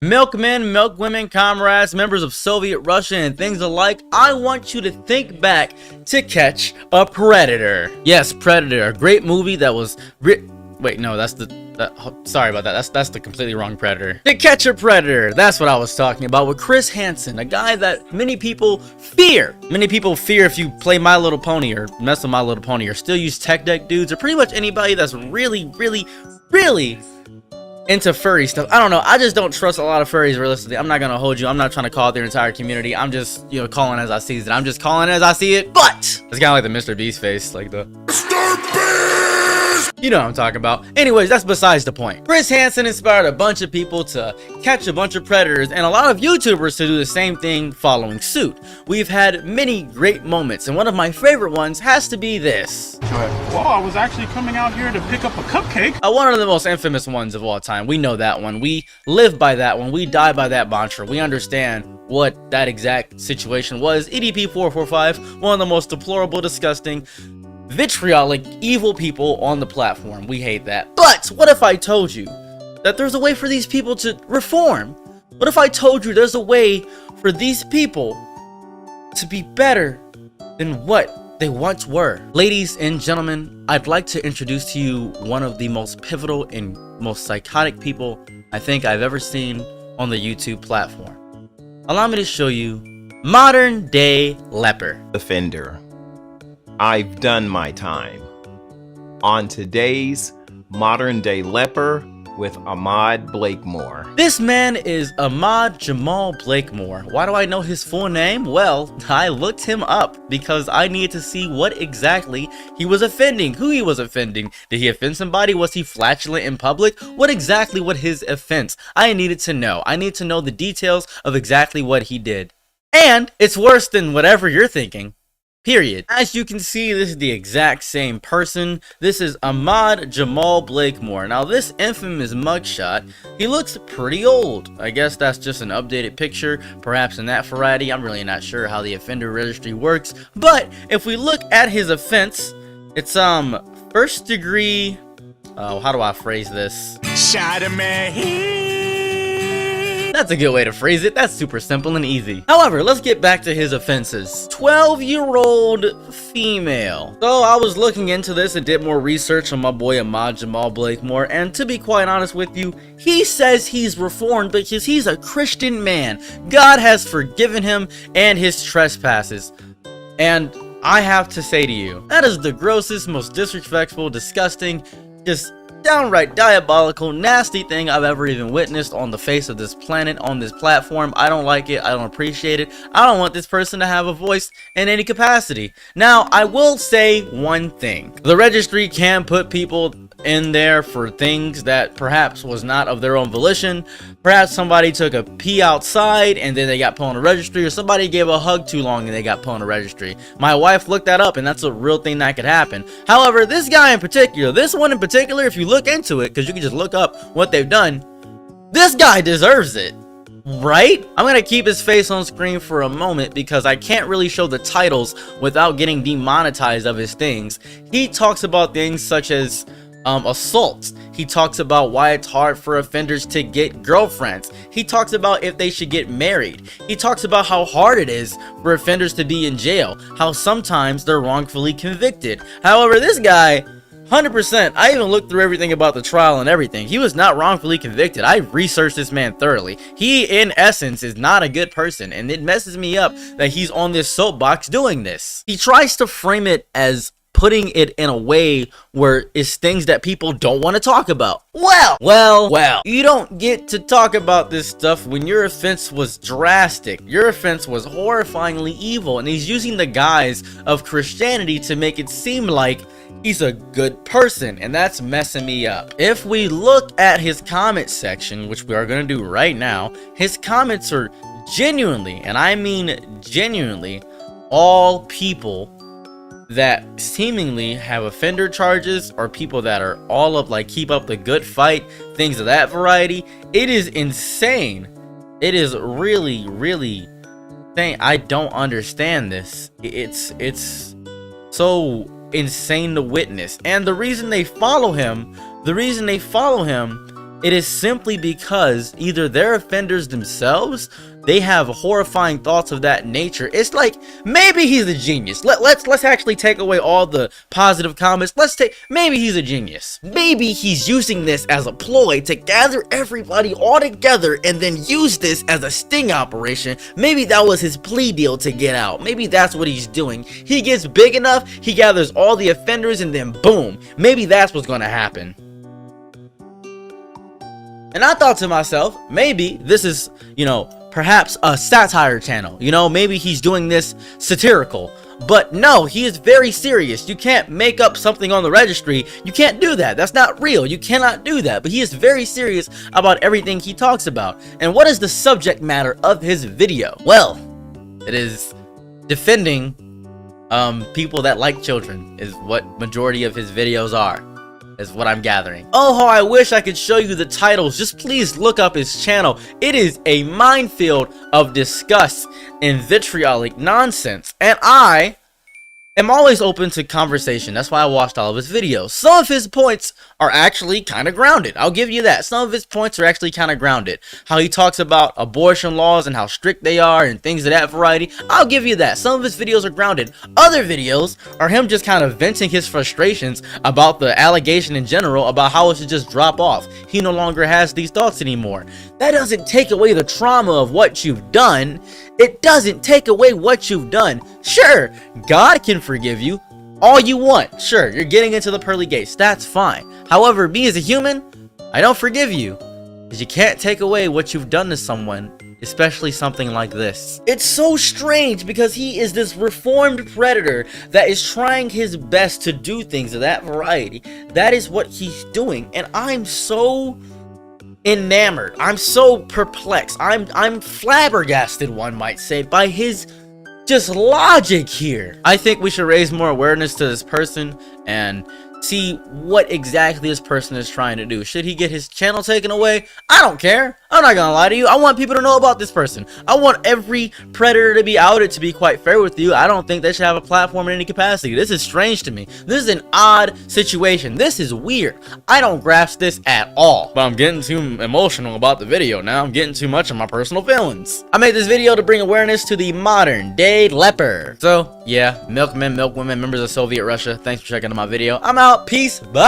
Milkmen, milkwomen, comrades, members of Soviet Russia, and things alike, I want you to think back to Catch a Predator. Yes, Predator, a great movie that was wait, no, sorry about that. That's the completely wrong Predator. To Catch a Predator, that's what I was talking about, with Chris Hansen, a guy that many people fear. Many people fear if you play My Little Pony or mess with My Little Pony or still use tech deck dudes or pretty much anybody that's really into furry stuff. I don't know. I just don't trust a lot of furries realistically. I'm not gonna hold you. I'm not trying to call out their entire community. I'm just, calling as I see it. I'm just calling as I see it. But it's kind of like the Mr. Beast face, like the you know what I'm talking about. Anyways, that's besides the point. Chris Hansen inspired a bunch of people to catch a bunch of predators and a lot of YouTubers to do the same thing following suit. We've had many great moments, and one of my favorite ones has to be this. Well, I was actually coming out here to pick up a cupcake. One of the most infamous ones of all time. We know that one. We live by that one. We die by that mantra. We understand what that exact situation was. EDP445, one of the most deplorable, disgusting, vitriolic, evil people on the platform. We hate that. But what if I told you that there's a way for these people to reform? What if I told you there's a way for these people to be better than what they once were? Ladies and gentlemen, I'd like to introduce to you one of the most pivotal and most psychotic people I think I've ever seen on the YouTube platform. Allow me to show you Modern Day Leper. Offender. I've done my time. On today's Modern Day Leper with Ahmad Blakemore. This man is Ahmad Jamal Blakemore. Why do I know his full name? Well, I looked him up because I needed to see what exactly he was offending, who he was offending. Did he offend somebody? Was he flatulent in public? What exactly was his offense? I needed to know. I need to know the details of exactly what he did. And it's worse than whatever you're thinking. Period. As you can see, this is the exact same person. This is Ahmad Jamal Blakemore. Now, this infamous mugshot, he looks pretty old. I guess that's just an updated picture, perhaps in that variety. I'm really not sure how the offender registry works. But if we look at his offense, it's first degree. How do I phrase this? That's a good way to phrase it. That's super simple and easy. However, let's get back to his offenses. 12-year-old female. So I was looking into this and did more research on my boy Ahmad Jamal Blakemore, and to be quite honest with you, he says he's reformed because he's a Christian man. God has forgiven him and his trespasses. And I have to say to you, that is the grossest, most disrespectful, disgusting, just downright diabolical, nasty thing I've ever even witnessed on the face of this planet, on this platform. I don't like it. I don't appreciate it. I don't want this person to have a voice in any capacity. Now, I will say one thing. The registry can put people in there for things that perhaps was not of their own volition. Perhaps somebody took a pee outside and then they got put on a registry, or somebody gave a hug too long and they got put on a registry. My wife looked that up, and that's a real thing that could happen. However, this guy in particular, this one in particular, if you look into it, because you can just look up what they've done, this guy deserves it. Right? I'm gonna keep his face on screen for a moment because I can't really show the titles without getting demonetized of his things. He talks about things such as assaults. He talks about why it's hard for offenders to get girlfriends. He talks about if they should get married. He talks about how hard it is for offenders to be in jail, how sometimes they're wrongfully convicted. However, this guy, 100%, I even looked through everything about the trial and everything. He was not wrongfully convicted. I researched this man thoroughly. He, in essence, is not a good person, and it messes me up that he's on this soapbox doing this. He tries to frame it as putting it in a way where it's things that people don't want to talk about. Well, you don't get to talk about this stuff when your offense was drastic. Your offense was horrifyingly evil, and he's using the guise of Christianity to make it seem like he's a good person, and that's messing me up. If we look at his comment section, which we are going to do right now, his comments are genuinely, and I mean genuinely, all people that seemingly have offender charges, or people that are all up like keep up the good fight, things of that variety. It is insane. It is really insane. I don't understand this. It's so insane to witness. And the reason they follow him it is simply because either they're offenders themselves, they have horrifying thoughts of that nature. It's like, maybe he's a genius. Let's actually take away all the positive comments. Maybe he's a genius. Maybe he's using this as a ploy to gather everybody all together and then use this as a sting operation. Maybe that was his plea deal to get out. Maybe that's what he's doing. He gets big enough, he gathers all the offenders, and then boom, maybe that's what's gonna happen. And I thought to myself, maybe this is, perhaps a satire channel. Maybe he's doing this satirical. But no, he is very serious. You can't make up something on the registry. You can't do that. That's not real. You cannot do that. But he is very serious about everything he talks about. And what is the subject matter of his video? Well, it is defending people that like children, is what majority of his videos are. Is what I'm gathering. Oh, how I wish I could show you the titles. Just please look up his channel. It is a minefield of disgust and vitriolic nonsense. And I am always open to conversation. That's why I watched all of his videos. Some of his points are actually kind of grounded. I'll give you that. Some of his points are actually kind of grounded. How he talks about abortion laws and how strict they are and things of that variety. I'll give you that. Some of his videos are grounded. Other videos are him just kind of venting his frustrations about the allegation in general, about how it should just drop off. He no longer has these thoughts anymore. That doesn't take away the trauma of what you've done. It doesn't take away what you've done. Sure, God can forgive you all you want. Sure, you're getting into the pearly gates. That's fine. However, me as a human, I don't forgive you, because you can't take away what you've done to someone, especially something like this. It's so strange because he is this reformed predator that is trying his best to do things of that variety. That is what he's doing, and I'm so enamored. I'm so perplexed. I'm flabbergasted, one might say, by his just logic here. I think we should raise more awareness to this person and see what exactly this person is trying to do. Should he get his channel taken away? I don't care. I'm not gonna lie to you. I want people to know about this person. I want every predator to be outed, to be quite fair with you. I don't think they should have a platform in any capacity. This is strange to me. This is an odd situation. This is weird. I don't grasp this at all. But I'm getting too emotional about the video now. I'm getting too much of my personal feelings. I made this video to bring awareness to the modern day leper. So yeah, milkmen, milkwomen, members of Soviet Russia, thanks for checking out my video. I'm out. Peace. Bye.